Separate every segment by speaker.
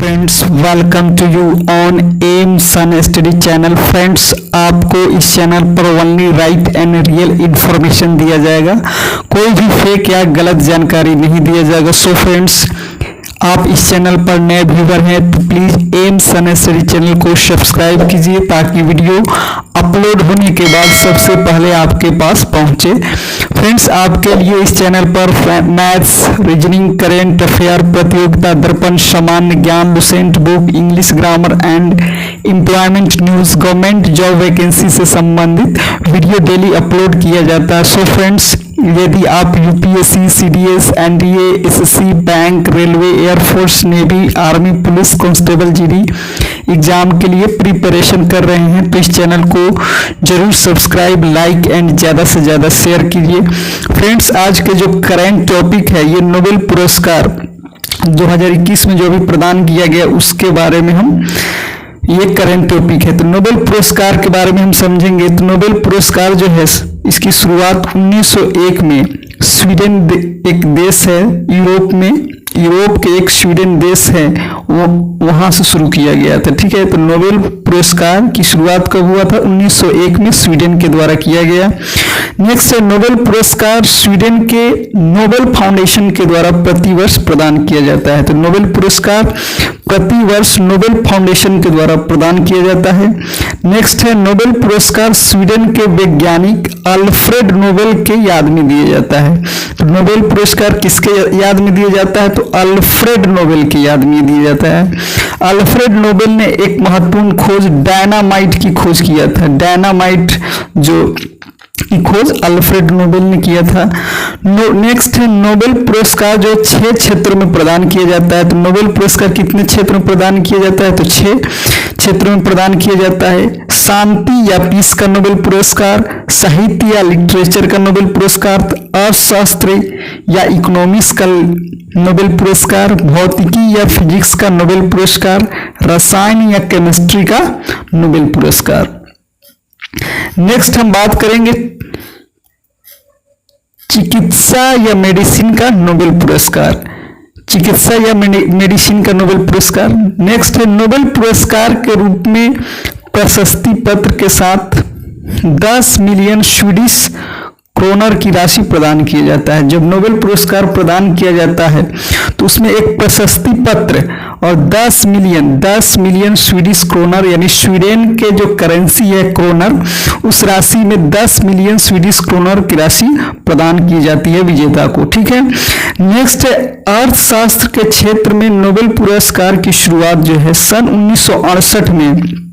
Speaker 1: Friends, welcome to you on M Sun study channel. Friends, आपको इस channel पर only right and real information दिया जाएगा, कोई भी फेक या गलत जानकारी नहीं दिया जाएगा। सो फ्रेंड्स, आप इस चैनल पर नए व्यूवर हैं तो please M Sun study channel को सब्सक्राइब कीजिए ताकि वीडियो अपलोड होने के बाद सबसे पहले आपके पास पहुंचे। फ्रेंड्स, आपके लिए इस चैनल पर मैथ्स, रीजनिंग, करेंट अफेयर, प्रतियोगिता दर्पण, सामान्य ज्ञान, Lucent book, English grammar and employment news, government job vacancy से संबंधित वीडियो डेली अपलोड किया जाता है। सो फ्रेंड्स, यदि आप UPSC, CDS, NDA, SSC, bank, railway, air force, navy, army, police constable, GD exam के लिए प्रिपरेशन कर रहे हैं तो इस चैनल को जरूर सब्सक्राइब, लाइक एंड ज़्यादा से ज़्यादा शेयर कीजिए। फ्रेंड्स, आज के जो करेंट टॉपिक है ये नोबेल पुरस्कार 2021 में जो भी प्रदान किया गया उसके बारे में हम ये करेंट टॉपिक है। तो नोबेल पुरस्कार के बारे में हम समझेंगे। तो नोबेल पुरस्कार जो है इसकी शुरुआत 1901 में स्वीडन एक देश है यूरोप में, यूरोप के एक स्वीडन देश है वो वहां से शुरू किया गया था। ठीक है, तो नोबेल पुरस्कार की शुरुआत कब हुआ था? 1901 में स्वीडन के द्वारा किया गया। नेक्स्ट है नोबेल पुरस्कार स्वीडन के नोबेल फाउंडेशन के द्वारा प्रतिवर्ष प्रदान किया जाता है। तो नोबेल पुरस्कार प्रतिवर्ष नोबेल फाउंडेशन के द्वारा प्रदान किया जाता है। नेक्स्ट है नोबेल पुरस्कार स्वीडन के वैज्ञानिक अल्फ्रेड नोबेल के याद में दिया जाता है। तो नोबेल पुरस्कार किसके याद में दिया जाता है? तो अल्फ्रेड नोबेल के याद में दिया जाता है। अल्फ्रेड नोबेल ने एक महत्वपूर्ण खोज डायनामाइट की खोज किया था। डायनामाइट की खोज अल्फ्रेड नोबेल ने किया था। नेक्स्ट है नोबेल पुरस्कार जो 6 क्षेत्रों में प्रदान किया जाता है। तो नोबेल पुरस्कार कितने क्षेत्रों में प्रदान किया जाता है? तो 6 क्षेत्रों में प्रदान किया जाता है। शांति या पीस का नोबेल पुरस्कार, साहित्य या लिटरेचर का नोबेल पुरस्कार, अर्थशास्त्र या इकोनॉमिक्स का नोबेल पुरस्कार, भौतिकी या फिजिक्स का नोबेल पुरस्कार, रसायन या केमिस्ट्री का नोबेल पुरस्कार। नेक्स्ट हम बात करेंगे चिकित्सा या मेडिसिन का नोबेल पुरस्कार, चिकित्सा या मेडिसिन का नोबेल पुरस्कार। नेक्स्ट है नोबेल पुरस्कार के रूप में प्रशस्ति पत्र के साथ 10 मिलियन स्वीडिश क्रोनर की राशि प्रदान किया जाता है। जब नोबेल पुरस्कार प्रदान किया जाता है तो उसमें एक प्रशस्ति पत्र और 10 मिलियन स्वीडिश क्रोनर यानी स्वीडन के जो करेंसी है क्रोनर, उस राशि में 10 मिलियन स्वीडिश क्रोनर की राशि प्रदान की जाती है विजेता को। ठीक है। नेक्स्ट है अर्थशास्त्र के क्षेत्र में नोबेल पुरस्कार की शुरुआत जो है सन 1968 में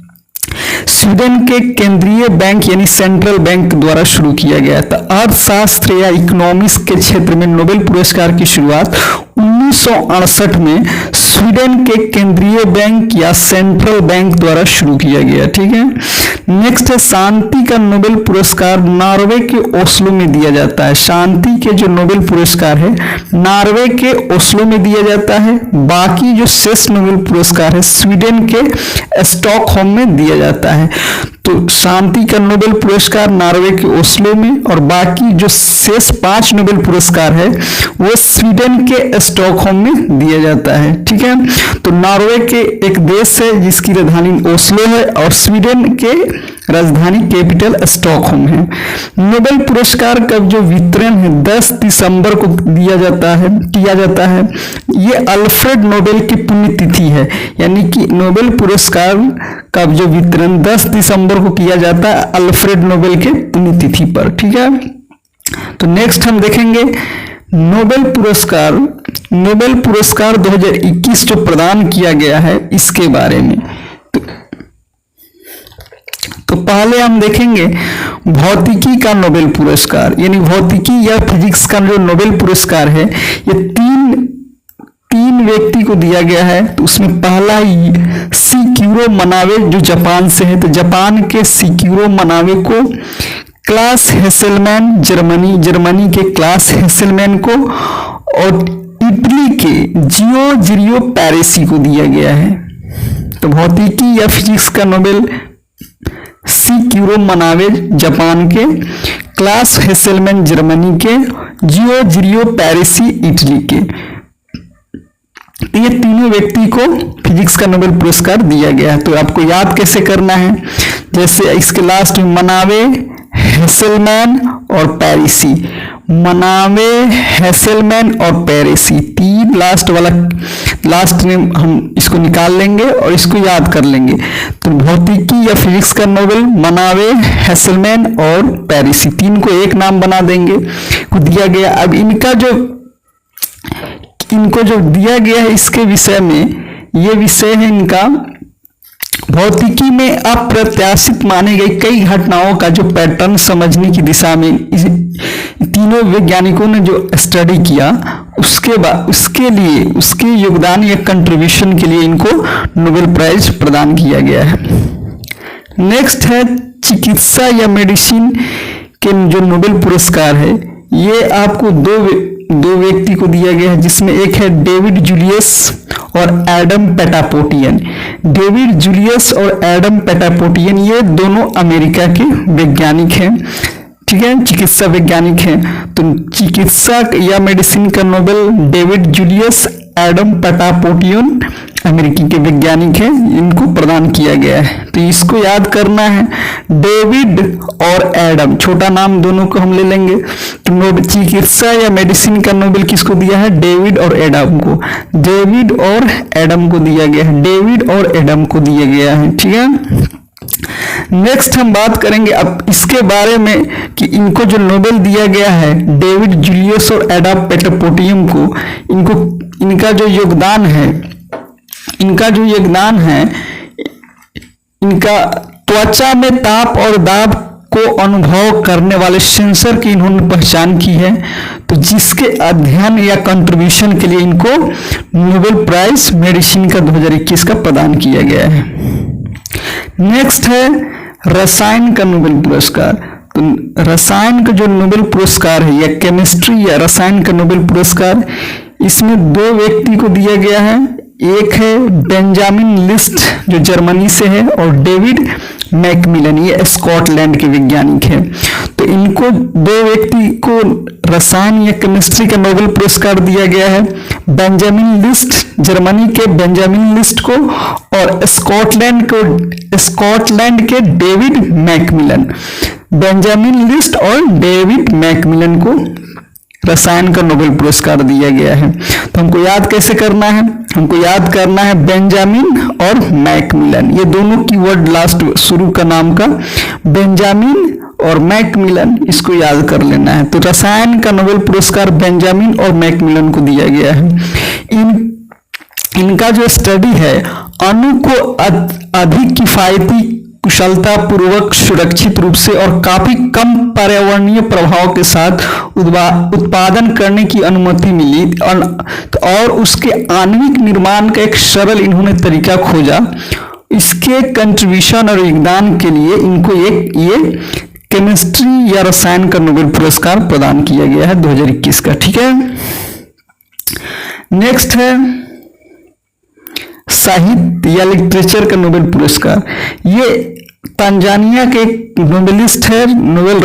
Speaker 1: स्वीडन के केंद्रीय बैंक यानी सेंट्रल बैंक द्वारा शुरू किया गया था। अर्थशास्त्र या इकोनॉमिक्स के क्षेत्र में नोबेल पुरस्कार की शुरुआत 1968 में स्वीडन के केंद्रीय बैंक या सेंट्रल बैंक द्वारा शुरू किया गया। ठीक है। नेक्स्ट है शांति का नोबेल पुरस्कार नॉर्वे के ओस्लो में दिया जाता है। शांति के जो नोबेल पुरस्कार है नॉर्वे के ओस्लो में दिया जाता है। बाकी जो शेष नोबेल पुरस्कार है स्वीडन के स्टॉकहोम में दिया जाता है। तो शांति का नोबेल पुरस्कार नॉर्वे के ओस्लो में और बाकी जो शेष 5 नोबेल पुरस्कार है वो स्वीडन के स्टॉकहोम में दिया जाता है। ठीक है। तो नॉर्वे के एक देश है जिसकी राजधानी ओस्लो है और स्वीडन के राजधानी कैपिटल स्टॉकहोम है। नोबेल पुरस्कार का जो वितरण है 10 दिसंबर को किया जाता है। ये अल्फ्रेड नोबेल की पुण्यतिथि है, यानी कि नोबेल पुरस्कार का जो वितरण 10 दिसंबर को किया जाता है अल्फ्रेड नोबेल के पुण्यतिथि पर। ठीक है। तो नेक्स्ट हम देखेंगे नोबेल पुरस्कार 2021 जो प्रदान किया गया है इसके बारे में। तो पहले हम देखेंगे भौतिकी का नोबेल पुरस्कार, यानी भौतिकी या फिजिक्स का जो नोबेल पुरस्कार है ये तीन व्यक्ति को दिया गया है। तो उसमें पहला शिकिरो मनावे जो जापान से है। तो जापान के शिकिरो मनावे को, क्लास हेसेलमैन जर्मनी के क्लास हेसेलमैन को और इटली के जियो पैरेसी को दिया गया है। तो भौतिकी या फिजिक्स का नोबेल शिकिरो मनावे जापान के, क्लास हेसेलमैन जर्मनी के, जियो पैरेसी इटली के। तो ये तीनों व्यक्ति को फिजिक्स का नोबेल पुरस्कार दिया गया है। तो आपको याद कैसे करना है, जैसे इसके लास्ट में मनावे, हेसेलमैन और पेरिसी, मनावे, हेसेलमैन और पेरिसी, तीन लास्ट में हम इसको निकाल लेंगे और इसको याद कर लेंगे। तो भौतिकी या फिजिक्स का नोबेल मनावे, हेसेलमैन और पेरिसी, तीन को एक नाम बना देंगे, को दिया गया। अब इनको जो दिया गया है इसके विषय में, ये विषय है इनका भौतिकी में अप्रत्याशित माने गए कई घटनाओं का जो पैटर्न समझने की दिशा में तीनों वैज्ञानिकों ने जो स्टडी किया, उसके लिए उसके योगदान या कंट्रीब्यूशन के लिए इनको नोबेल प्राइज प्रदान किया गया है। नेक्स्ट है चिकित्सा या मेडिसिन के जो नोबेल पुरस्कार है, ये आपको दो व्यक्ति को दिया गया है, जिसमें एक है डेविड जूलियस और एडम पेटापोटियन। डेविड जूलियस और एडम पेटापोटियन ये दोनों अमेरिका के वैज्ञानिक हैं, ठीक है, चिकित्सा वैज्ञानिक हैं। तो चिकित्सा या मेडिसिन का नोबेल डेविड जूलियस, एडम पेटापोटियन अमेरिकी के वैज्ञानिक हैं, इनको प्रदान किया गया है। तो इसको याद करना है, डेविड और एडम, छोटा नाम दोनों को हम ले लेंगे। तो चिकित्सा या मेडिसिन का नोबेल किसको दिया है, डेविड और एडम को, डेविड और एडम को दिया गया है, डेविड और एडम को दिया गया है, ठीक है। नेक्स्ट हम बात करेंगे अब इसके बारे में कि इनको जो नोबेल दिया गया है डेविड जूलियस और एडम पेटापोटियन को, इनका जो योगदान है, इनका त्वचा में ताप और दाब को अनुभव करने वाले सेंसर की इन्होंने पहचान की है। तो जिसके अध्ययन या कंट्रीब्यूशन के लिए इनको नोबेल प्राइज मेडिसिन का 2021 का प्रदान किया गया है। नेक्स्ट है रसायन का नोबेल पुरस्कार। तो रसायन का जो नोबेल पुरस्कार है या केमिस्ट्री या रसायन का नोबेल पुरस्कार, इसमें दो व्यक्ति को दिया गया है, एक है बेंजामिन लिस्ट जो जर्मनी से है और डेविड मैकमिलन, ये स्कॉटलैंड के वैज्ञानिक हैं। तो इनको दो व्यक्ति को रसायन या केमिस्ट्री का नोबेल पुरस्कार दिया गया है, बेंजामिन लिस्ट जर्मनी के बेंजामिन लिस्ट को और स्कॉटलैंड के डेविड मैकमिलन, बेंजामिन लिस्ट और डेविड मैकमिलन को रसायन का नोबेल पुरस्कार दिया गया है। तो हमको याद कैसे करना है, हमको याद करना है बेंजामिन और मैकमिलन, ये दोनों कीवर्ड लास्ट शुरू का नाम का बेंजामिन और मैकमिलन, इसको याद कर लेना है। तो रसायन का नोबेल पुरस्कार बेंजामिन और मैकमिलन को दिया गया है। इनका जो स्टडी है अणु को अधिक किफायती, कुशलता पूर्वक, सुरक्षित रूप से और काफी कम पर्यावरणीय प्रभाव के साथ उत्पादन करने की अनुमति मिली और उसके आणविक निर्माण का एक सरल इन्होंने तरीका खोजा। इसके कंट्रीब्यूशन और योगदान के लिए इनको ये केमिस्ट्री या रसायन का नोबेल पुरस्कार प्रदान किया गया है 2021 का, ठीक है। नेक्स्ट है साहित्य या लिटरेचर का नोबेल पुरस्कार, ये तांजानिया के नोबेलिस्ट है, नोबेल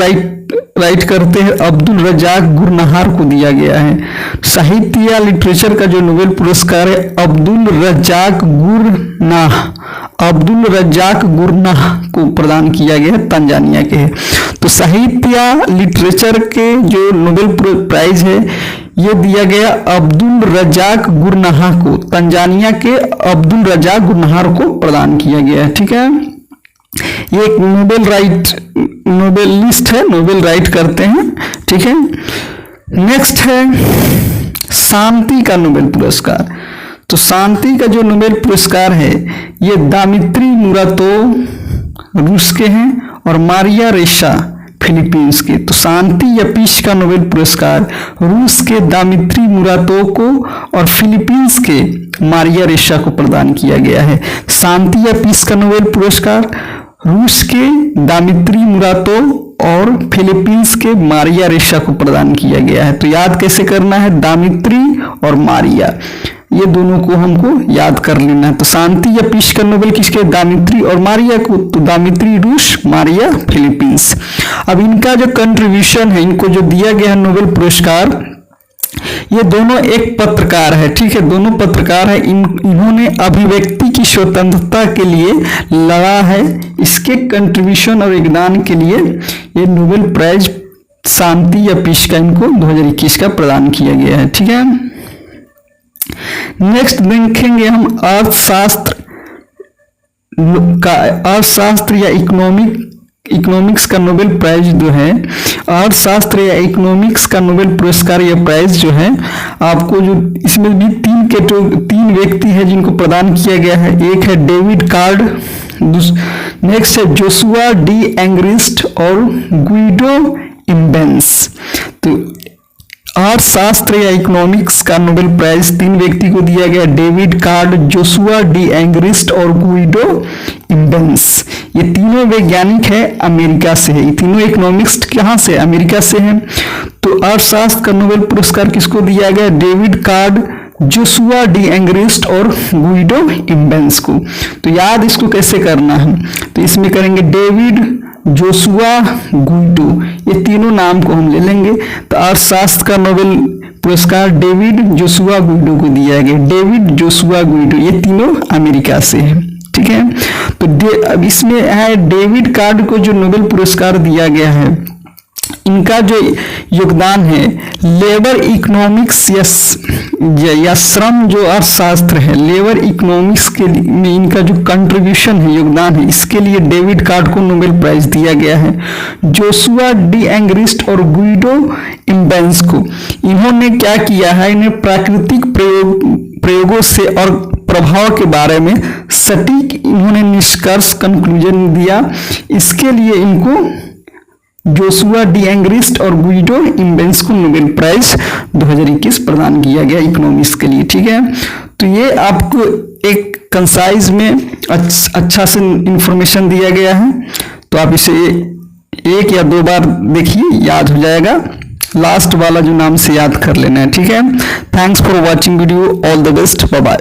Speaker 1: राइट करते हैं अब्दुल रज्जाक गुरनाहार को दिया गया है। साहित्य या लिटरेचर का जो नोबेल पुरस्कार है अब्दुल रज्जाक गुरनाह को प्रदान किया गया है, तांजानिया के है। तो साहित्य या लिटरेचर के जो नोबेल प्राइज है ये दिया गया अब्दुल रज्जाक गुरनाहा को, तांजानिया के अब्दुल रज्जाक गुरनाहार को प्रदान किया गया है, ठीक है। ये एक नोबेलिस्ट है, नोबेल राइट करते हैं, ठीक है। नेक्स्ट है शांति का नोबेल पुरस्कार। तो शांति का जो नोबेल पुरस्कार है ये दामित्री मुरातो रूस के हैं और मारिया रेशा फिलीपींस के। तो शांति या पीस का नोबेल पुरस्कार रूस के दामित्री मुरातो को और फिलीपींस के मारिया रेशा को प्रदान किया गया है। शांति या पीस का नोबेल पुरस्कार रूस के दामित्री मुरातो और फिलीपींस के मारिया रेशा को प्रदान किया गया है। तो याद कैसे करना है, दामित्री और मारिया, ये दोनों को हमको याद कर लेना है। तो शांति या पीस का नोबेल किसके, दामित्री और मारिया को। तो दामित्री रूस, मारिया फिलीपींस। अब इनका जो कंट्रीब्यूशन है, इनको जो दिया गया है नोबेल पुरस्कार, ये दोनों एक पत्रकार है, ठीक है, दोनों पत्रकार है। इन्होंने अभिव्यक्ति की स्वतंत्रता के लिए लड़ा है। इसके कंट्रीब्यूशन और योगदान के लिए ये नोबेल प्राइज शांति या पीस का इनको 2021 का प्रदान किया गया है, ठीक है। नेक्स्ट देखेंगे हम अर्थशास्त्र या इकोनॉमिक्स का नोबेल प्राइज जो है, अर्थशास्त्र या इकोनॉमिक्स का नोबेल पुरस्कार या प्राइज जो है आपको, जो इसमें भी तीन व्यक्ति है जिनको प्रदान किया गया है। एक है डेविड कार्ड, नेक्स्ट है जोशुआ डी एंग्रिस्ट और गुइडो इम्बेंस। तो अर्थशास्त्र या इकोनॉमिक्स का नोबेल प्राइज तीन व्यक्ति को दिया गया, David card, Joshua D Angrist और गुइडो इम्बेंस। ये तीनों वैज्ञानिक है अमेरिका से है। ये तीनों इकोनॉमिक्स कहाँ से, अमेरिका से हैं। तो अर्थशास्त्र का नोबेल पुरस्कार किसको दिया गया, David card, Joshua D Angrist और गुइडो इम्बेंस को। तो याद इसको कैसे करना है, तो इसमें करेंगे डेविड, जोशुआ, गुइडो, ये तीनों नाम को हम ले लेंगे। तो अर्थशास्त्र का नोबेल पुरस्कार डेविड, जोशुआ, गुइडो को दिया गया। डेविड, जोशुआ, गुइडो ये तीनों अमेरिका से है, ठीक है। तो अब इसमें है डेविड कार्ड को जो नोबेल पुरस्कार दिया गया है, इनका जो योगदान है लेबर इकोनॉमिक्स या श्रम जो अर्थशास्त्र है, लेबर इकोनॉमिक्स के में इनका जो कंट्रीब्यूशन है, योगदान है, इसके लिए डेविड कार्ड को नोबेल प्राइज दिया गया है। जोशुआ डी एंग्रिस्ट और गुइडो इम्बेंस को, इन्होंने क्या किया है, इन्हें प्राकृतिक प्रयोगों से और प्रभाव के बारे में सटीक इन्होंने निष्कर्ष कंक्लूजन दिया। इसके लिए इनको जोशुआ डी एंग्रिस्ट और गुइडो इम्बेंस को नोबेल प्राइज 2021 प्रदान किया गया इकोनॉमिक्स के लिए, ठीक है। तो ये आपको एक कंसाइज में अच्छा से इंफॉर्मेशन दिया गया है। तो आप इसे एक या दो बार देखिए, याद हो जाएगा। लास्ट वाला जो नाम से याद कर लेना है, ठीक है। Thanks for watching video, all the best, bye bye.